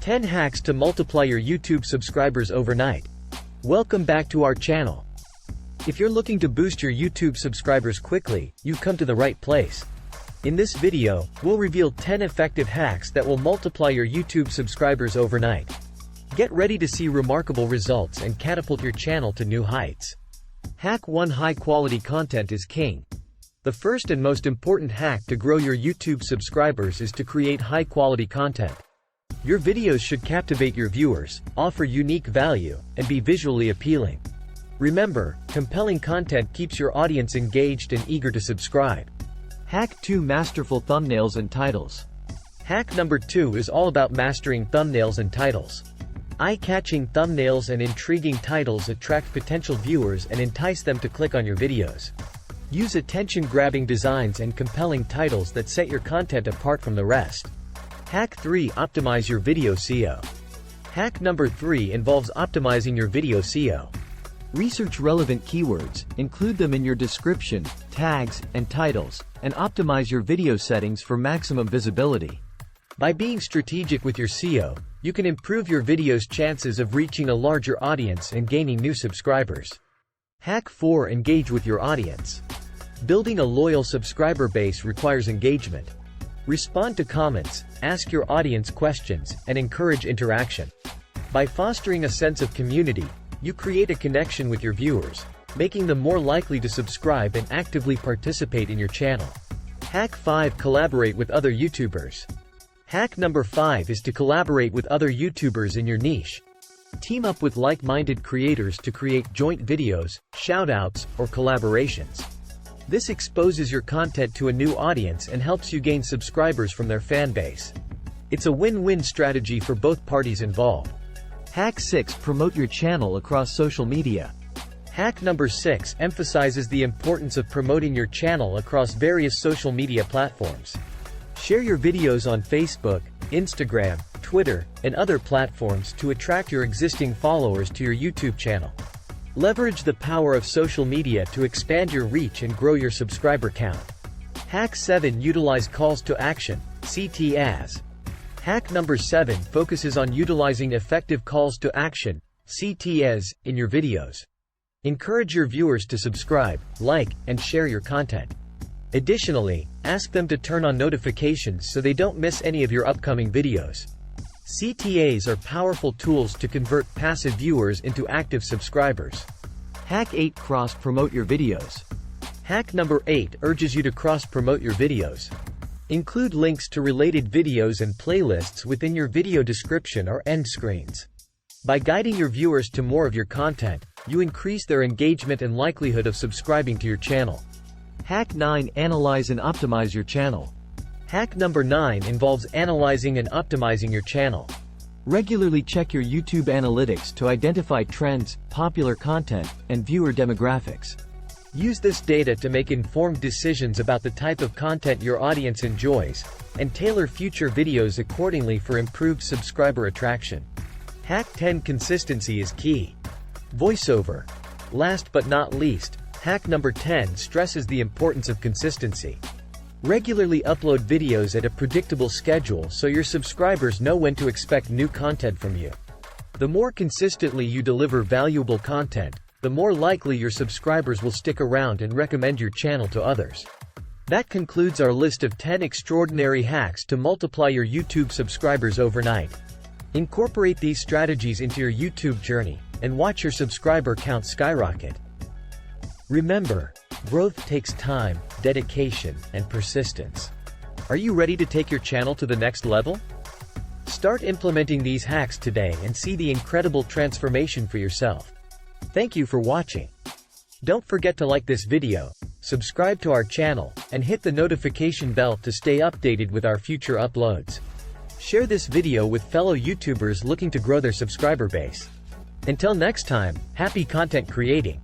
10 hacks to multiply your YouTube subscribers overnight. Welcome back to our channel. If you're looking to boost your YouTube subscribers quickly, you've come to the right place. In this video, we'll reveal 10 effective hacks that will multiply your YouTube subscribers overnight. Get ready to see remarkable results and catapult your channel to new heights. Hack 1: High-quality content is king. The first and most important hack to grow your YouTube subscribers is to create high-quality content. Your videos should captivate your viewers, offer unique value, and be visually appealing. Remember, compelling content keeps your audience engaged and eager to subscribe. Hack 2: Masterful thumbnails and titles. Hack number 2 is all about mastering thumbnails and titles. Eye-catching thumbnails and intriguing titles attract potential viewers and entice them to click on your videos. Use attention-grabbing designs and compelling titles that set your content apart from the rest. Hack 3: Optimize your video SEO. Hack number 3 involves optimizing your video SEO. Research relevant keywords, include them in your description, tags, and titles, and optimize your video settings for maximum visibility. By being strategic with your SEO, you can improve your video's chances of reaching a larger audience and gaining new subscribers. Hack 4: Engage with your audience. Building a loyal subscriber base requires engagement. Respond to comments, ask your audience questions, and encourage interaction. By fostering a sense of community, you create a connection with your viewers, making them more likely to subscribe and actively participate in your channel. Hack 5: Collaborate with other YouTubers. Hack number 5 is to collaborate with other YouTubers in your niche. Team up with like-minded creators to create joint videos, shoutouts, or collaborations. This exposes your content to a new audience and helps you gain subscribers from their fan base. It's a win-win strategy for both parties involved. Hack 6: Promote your channel across social media. Hack number 6 emphasizes the importance of promoting your channel across various social media platforms. Share your videos on Facebook, Instagram, Twitter, and other platforms to attract your existing followers to your YouTube channel. Leverage the power of social media to expand your reach and grow your subscriber count. Hack 7: Utilize calls to action, CTAs. Hack number 7 focuses on utilizing effective calls to action, CTAs, in your videos. Encourage your viewers to subscribe, like, and share your content. Additionally, ask them to turn on notifications so they don't miss any of your upcoming videos. CTAs are powerful tools to convert passive viewers into active subscribers. Hack 8: Cross-promote your videos. Hack number 8 urges you to cross-promote your videos. Include links to related videos and playlists within your video description or end screens. By guiding your viewers to more of your content, you increase their engagement and likelihood of subscribing to your channel. Hack 9: Analyze and optimize your channel. Hack number 9 involves analyzing and optimizing your channel. Regularly check your YouTube analytics to identify trends, popular content, and viewer demographics. Use this data to make informed decisions about the type of content your audience enjoys, and tailor future videos accordingly for improved subscriber attraction. Hack 10: Consistency is key. Voiceover. Last but not least, hack number 10 stresses the importance of consistency. Regularly upload videos at a predictable schedule so your subscribers know when to expect new content from you. The more consistently you deliver valuable content, the more likely your subscribers will stick around and recommend your channel to others. That concludes our list of 10 extraordinary hacks to multiply your YouTube subscribers overnight. Incorporate these strategies into your YouTube journey, and watch your subscriber count skyrocket. Remember, growth takes time, dedication, and persistence. Are you ready to take your channel to the next level? Start implementing these hacks today and see the incredible transformation for yourself. Thank you for watching. Don't forget to like this video, subscribe to our channel, and hit the notification bell to stay updated with our future uploads. Share this video with fellow YouTubers looking to grow their subscriber base. Until next time, happy content creating!